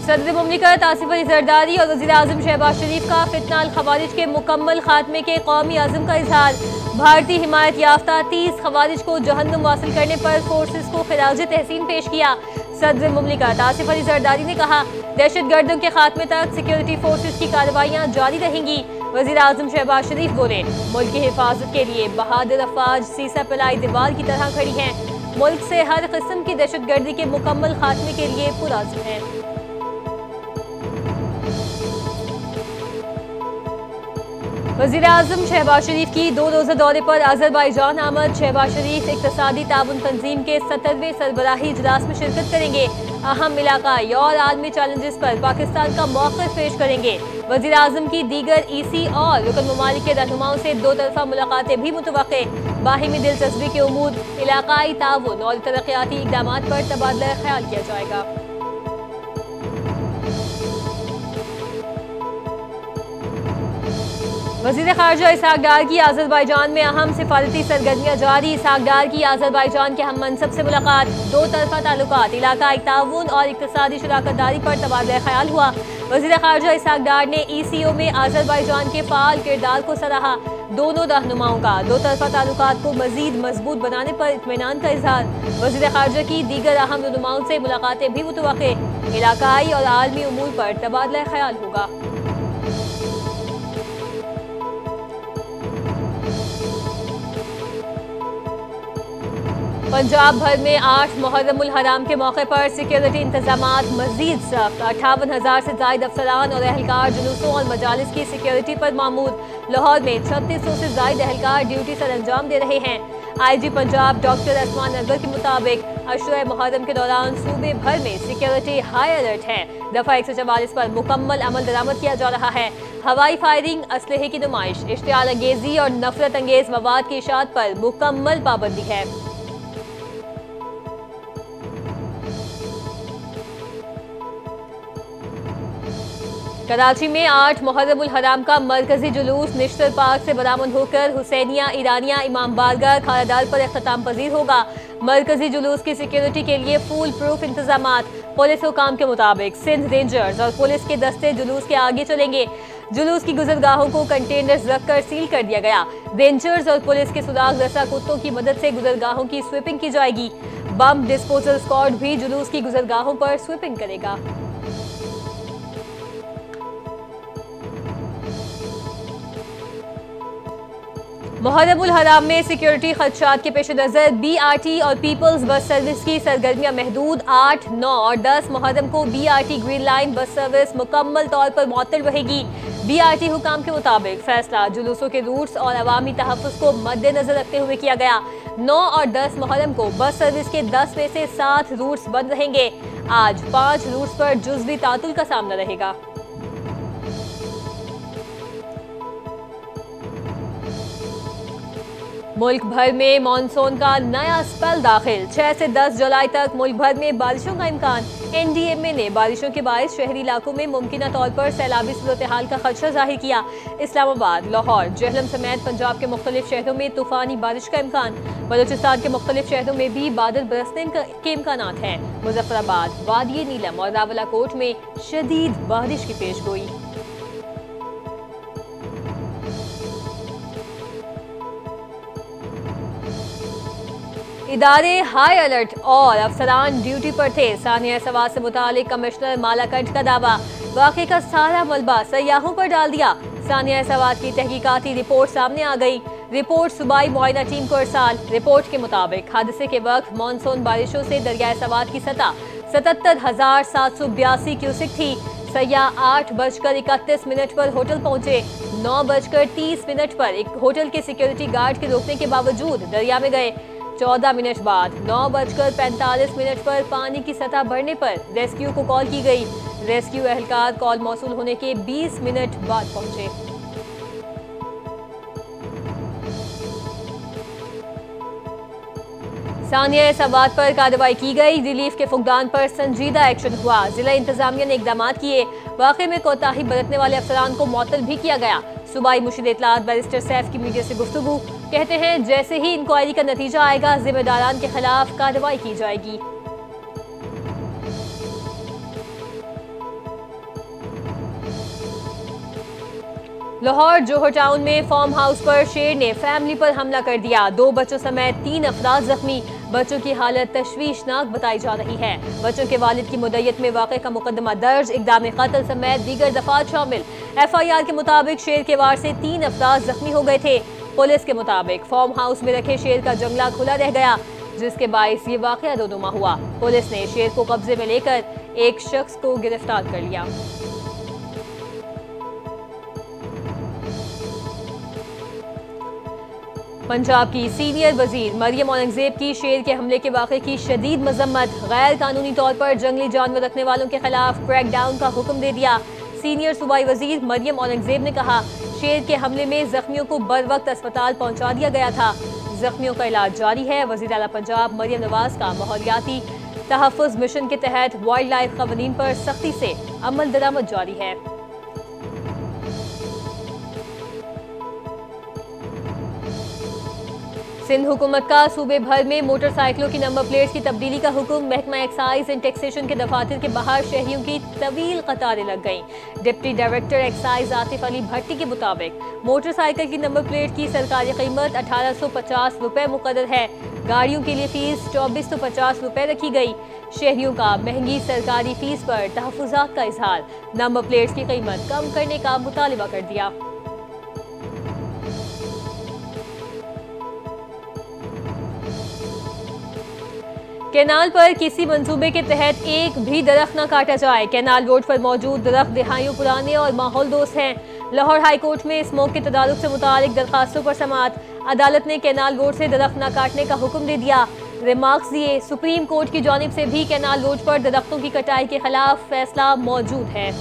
सदर मुमलिकत आसिफ अली जरदारी और वज़ीर आज़म शहबाज शरीफ का फितनाल खवारिज के मुकम्मल खात्मे के कौमी आज़म का इजहार। भारतीय हिमायत याफ्ता 30 खवारिज को जहन्नुम वासिल करने पर फोर्सेस को खिराज तहसीन पेश किया। सदर मुमलिकत आसिफ अली जरदारी ने कहा, दहशत गर्दों के खात्मे तक सिक्योरिटी फोर्सेस की कार्रवाइयाँ जारी रहेंगी। वज़ीर आज़म शहबाज शरीफ बोले, मुल्क की हिफाजत के लिए बहादुर अफवाज सीसा पिलाई दीवार की तरह खड़ी हैं। मुल्क से हर किस्म की दहशत गर्दी के मुकम्मल खात्मे के लिए पुरअज़्म है। वज़ीर आज़म शहबाज शरीफ की 2 रोज़ा दौरे पर अज़रबाईजान आमद। शहबाज शरीफ इक़्तिसादी ताउन तंजीम के 70वें सरबराही इजलास में शिरकत करेंगे। अहम इलाकाई और आलमी चैलेंजेस पर पाकिस्तान का मौक़िफ़ पेश करेंगे। वज़ीर आज़म की दीगर EC और रुकन ममालिक के रहनुमाओं से 2 तरफ़ा मुलाकातें भी मुतवक्के। बाहिमी दिलचस्पी के उमूद इलाकाई ताउन और तरक्याती इक़दामात पर तबादला ख्याल किया जाएगा। वज़ीर ख़ारजा इसहाक़ डार की अज़रबाईजान में अहम सिफारती सरगर्मियाँ जारी। इसहाक़ डार की अज़रबाईजान के हम मनसब से मुलाकात। 2 तरफ़ा ताल्लुकात, इलाकाई ताउन और इक़्तिसादी शराकतदारी पर तबादला ख्याल हुआ। वज़ीर ख़ारजा इसहाक़ डार ने ECO में अज़रबाईजान के फ़ाल किरदार को सराहा। दोनों रहनुमाओं का 2 तरफ़ा ताल्लुकात को मज़ीद मजबूत बनाने पर इत्मीनान का इज़हार। वज़ीर ख़ारजा की दीगर अहम रहनुमाओं से मुलाकातें भी मुतवक्के। इलाकाई और आलमी उमूर पर तबादला ख्याल होगा। पंजाब भर में 8 मुहर्रमुल हराम के मौके पर सिक्योरिटी इंतजामात मजीद सख्त। 58,000 से ज़ायद अफसरान और एहलकार जुलूसों और मजालिस की सिक्योरिटी पर मामूर। लाहौर में 3600 से ज़ायद एहलकार ड्यूटी सर अंजाम दे रहे हैं। IG पंजाब डॉक्टर असमान नगर के मुताबिक अशुरा मुहर्रम के दौरान सूबे भर में सिक्योरिटी हाई अलर्ट है। दफ़ा 144 पर मुकम्मल अमल दरामद किया जा रहा है। हवाई फायरिंग, असलहे की नुमाइश, इश्तियाल अंगेजी और नफरत अंगेज मवाद की इशाअत पर मुकम्मल पाबंदी है। कराची में 8 मुहर्रमुल हराम का मरकजी जुलूस निश्तर पार्क से बरामद होकर हुसैनिया, ईरानिया, इमाम बारगाह, खालादार पर इख्तिताम पजीर होगा। मरकजी जुलूस की सिक्योरिटी के लिए फुल प्रूफ इंतजामात। पुलिस हुकाम के मुताबिक सिंध रेंजर्स और पुलिस के दस्ते जुलूस के आगे चलेंगे। जुलूस की गुजरगाहों को कंटेनर्स रखकर सील कर दिया गया। रेंजर्स और पुलिस के सुराग रसा कुत्तों की मदद से गुजरगाहों की स्वीपिंग की जाएगी। बम डिस्पोजल स्क्वाड भी जुलूस की गुजरगाहों पर स्वीपिंग करेगा। मुहर्रमुल हराम में सिक्योरिटी खदशात के पेश नज़र BRT और पीपल्स बस सर्विस की सरगर्मियाँ महदूद। 8, 9 और 10 मुहर्रम को BRT green line bus service मुकम्मल तौर पर मुअत्तल रहेगी। BRT हुकाम के मुताबिक फैसला जुलूसों के रूट्स और अवामी तहफ़्फ़ुज़ को मद्देनजर रखते हुए किया गया। 9 और 10 मुहर्रम को बस सर्विस के 10 में से 7 रूट्स बंद रहेंगे। आज 5 रूट्स पर जुज़वी तातुल का सामना रहेगा। मुल्क भर में मानसून का नया स्पेल दाखिल। 6 से 10 जुलाई तक मुल्क भर में बारिशों का इम्कान। NDMA ने बारिशों के बायस शहरी इलाकों में मुमकिना तौर पर सैलाबी सूरत हाल का खदशा जाहिर किया। इस्लामाबाद, लाहौर, जेहलम समेत पंजाब के मुख्तलिफ शहरों में तूफानी बारिश का इम्कान। बलूचिस्तान के मुख्तलिफ शहरों में भी बादल बरसने के इम्कानात हैं। मुजफ्फराबाद, वादी नीलम और रावलाकोट में शदीद बारिश की पेशगोई। इदारे हाई अलर्ट और अफसरान ड्यूटी पर थे। सानिया सवात से मुतालिक कमिश्नर मालाकंठ का दावा, वाक़े का सारा मलबा सयाहों पर डाल दिया। सानिया सवात की तहकीकाती रिपोर्ट सामने आ गई। रिपोर्ट सूबाई मुआयना टीम को इरसाल। रिपोर्ट के मुताबिक हादसे के वक्त मानसून बारिशों से दरियाए सवात की सतह 77,782 क्यूसिक थी। सयाह 8:31 पर होटल पहुंचे। 9:30 पर एक होटल के सिक्योरिटी गार्ड के रोकने के बावजूद दरिया में गए। 14 मिनट बाद 9:45 पर पानी की सतह बढ़ने पर रेस्क्यू को कॉल की गई। रेस्क्यू एहलकार कॉल मौसूल होने के 20 मिनट बाद पहुंचे। सानिया सवात पर कार्रवाई की गई। रिलीफ के फुकदान पर संजीदा एक्शन हुआ। जिला इंतजामिया ने इकदाम किए। वाक़े में कोताही बरतने वाले अफसरान को मुअत्तल भी किया गया। सूबाई मुशीर इत्तलात बैरिस्टर सैफ की मीडिया से गुफ्तगू, कहते हैं जैसे ही इंक्वायरी का नतीजा आएगा जिम्मेदारान के खिलाफ कार्रवाई की जाएगी। लाहौर जोहर टाउन में फार्म हाउस पर शेर ने फैमिली पर हमला कर दिया। 2 बच्चों समेत 3 अफराद जख्मी। बच्चों की हालत तशवीशनाक बताई जा रही है। बच्चों के वालिद की मुद्दत में वाक़े का मुकदमा दर्ज। इक़दाम कत्ल समेत दीगर दफात शामिल। FIR के मुताबिक शेर के वार से 3 अफराद जख्मी हो गए थे। पुलिस के मुताबिक फार्म हाउस में रखे शेर का जंगला खुला रह गया, जिसके बाइस ये वाक़या दोनुमा हुआ। पुलिस ने शेर को कब्जे में लेकर एक शख्स को गिरफ्तार कर लिया। पंजाब की सीनियर वजीर मरियम औरंगजेब की शेर के हमले के वाक़े की शदीद मजम्मत। गैर कानूनी तौर पर जंगली जानवर रखने वालों के खिलाफ क्रैकडाउन का हुक्म दे दिया। सीनियर सूबाई वजीर मरियम औरंगजेब ने कहा, शेर के हमले में जख्मियों को बर वक्त अस्पताल पहुंचा दिया गया था। जख्मियों का इलाज जारी है। वज़ीर आला पंजाब मरियम नवाज का माहौलियाती तहफ़्फ़ुज़ मिशन के तहत वाइल्ड लाइफ क़वानीन पर सख्ती से अमल दरामद जारी है। सिंध हुकूमत का सूबे भर में मोटरसाइकिलों की नंबर प्लेट्स की तब्दीली का हुक्म। महकमा एक्साइज एंड टैक्सेशन के दफातर के बाहर शहरियों की तवील कतारें लग गईं। Deputy director excise Atif Ali Bhatti के मुताबिक मोटरसाइकिल की नंबर प्लेट की सरकारी कीमत 1850 रुपए मुकर्रर है। गाड़ियों के लिए फीस 2450 रुपए रखी गई। शहरियों का महंगी सरकारी फीस पर तहफ़्फ़ुज़ात का इजहार। नंबर प्लेट्स की कीमत कम करने का मुतालिबा कर दिया। कैनाल पर किसी मंसूबे के तहत एक भी दरख्त न काटा जाए। कैनाल रोड पर मौजूद दरख्त दिहाइयों पुराने और माहौल दोस्त हैं। लाहौर हाई कोर्ट में स्मोक के तदारुक से मुतालिक दरखास्तों पर समाअत। अदालत ने कैनाल रोड से दरख्त न काटने का हुक्म दे दिया। रिमार्क्स दिए। सुप्रीम कोर्ट की जानिब से भी कैनाल रोड पर दरख्तों की कटाई के खिलाफ फैसला मौजूद है।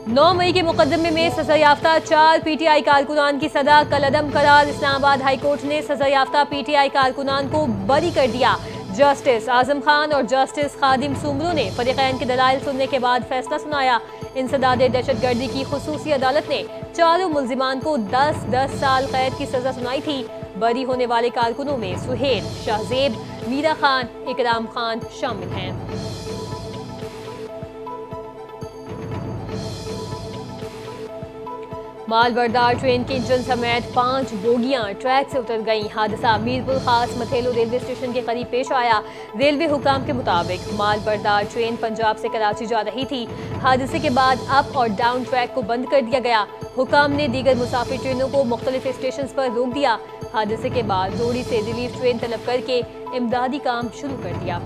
9 मई के मुकदमे में सजा याफ्ता 4 PTI कारकुनान की सजा कल अदम करार। इस्लामाबाद हाई कोर्ट ने सजा याफ्ता PTI कारकुनान को बरी कर दिया। जस्टिस आजम खान और जस्टिस खादिम सुमरू ने फरीकैन के दलाइल सुनने के बाद फैसला सुनाया। इंसदाद दहशतगर्दी की खुसूसी अदालत ने चारों मुल्जिमान को 10-10 साल कैद की सजा सुनाई थी। बरी होने वाले कारकुनों में सुहेल, शाहजेब, मीरा खान, इकराम खान शामिल हैं। मालबरदार ट्रेन के इंजन समेत 5 बोगियां ट्रैक से उतर गईं। हादसा मीरपुर खास मथेलो रेलवे स्टेशन के करीब पेश आया। रेलवे हुकाम के मुताबिक मालबरदार ट्रेन पंजाब से कराची जा रही थी। हादसे के बाद अप और डाउन ट्रैक को बंद कर दिया गया। हुकाम ने दीगर मुसाफिर ट्रेनों को मुख्तलिफ स्टेशन पर रोक दिया। हादसे के बाद जोड़ी से रिलीफ ट्रेन तलब करके इमदादी काम शुरू कर दिया।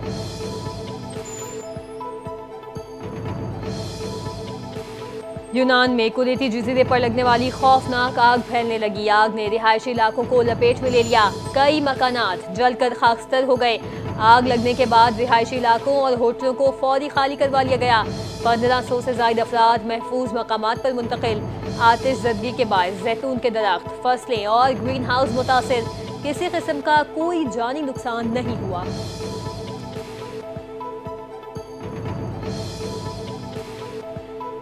यूनान में कुरैती जजीरे पर लगने वाली खौफनाक आग फैलने लगी। आग ने रिहायशी इलाकों को लपेट में ले लिया। कई मकानात जलकर खाकस्तर हो गए। आग लगने के बाद रिहायशी इलाकों और होटलों को फौरी खाली करवा लिया गया। 1500 से ज्यादा अफराद महफूज मकामात पर मुंतकिल। आतिश ज़दगी के बायस जैतून के दरख्त, फसलें और ग्रीन हाउस मुतासिर। किसी किस्म का कोई जानी नुकसान नहीं हुआ।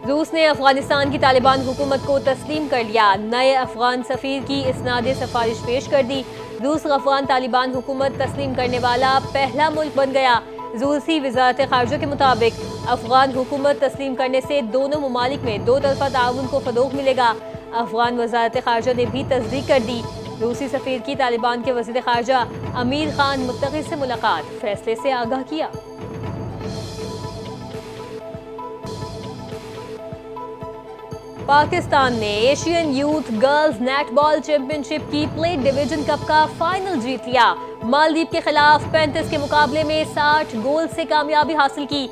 रूस ने अफगानिस्तान की तालिबान हुकूमत को तस्लीम कर लिया। नए अफगान सफीर की इसनाद सिफारिश पेश कर दी। रूस अफगान तालिबान हुकूमत तस्लीम करने वाला पहला मुल्क बन गया। रूसी वजारत खारजा के मुताबिक अफगान हुकूमत तस्लीम करने से दोनों ममालिक में 2 तरफा ताउन को फरोग मिलेगा। अफगान वजारत खारजा ने भी तस्दीक कर दी। रूसी सफीर की तालिबान के वज़ीर खारजा अमीर खान मुत्तकी से मुलाकात, फैसले से आगाह किया। पाकिस्तान ने Asian youth girls netball championship की प्लेट डिवीजन कप का फाइनल जीत लिया। मालदीव के खिलाफ 35 के मुकाबले में 60 गोल से कामयाबी हासिल की।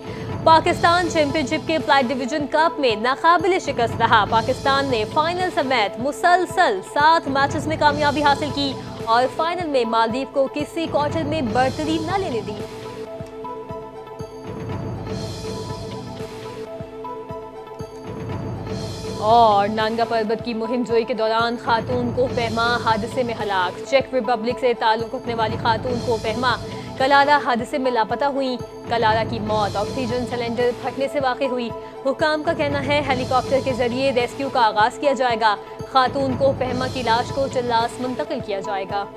पाकिस्तान चैंपियनशिप के प्लेट डिवीजन कप में नाकाबिले शिकस्त रहा। पाकिस्तान ने फाइनल समेत मुसलसल 7 मैचेस में कामयाबी हासिल की और फाइनल में मालदीव को किसी क्वार्टर में बर्तरी न लेने दी। और नांगा पर्वत की मुहिम जोई के दौरान खातून को फहमा हादसे में हलाक। चेक रिपब्लिक से ताल्लुक रखने वाली खातून को फहमा कलारा हादसे में लापता हुई। कलारा की मौत ऑक्सीजन सिलेंडर फटने से वाक़ई हुई। हुकाम का कहना है हेलीकॉप्टर के जरिए रेस्क्यू का आगाज किया जाएगा। खातून को फहमा की लाश को चिल्लास मुंतकिल किया जाएगा।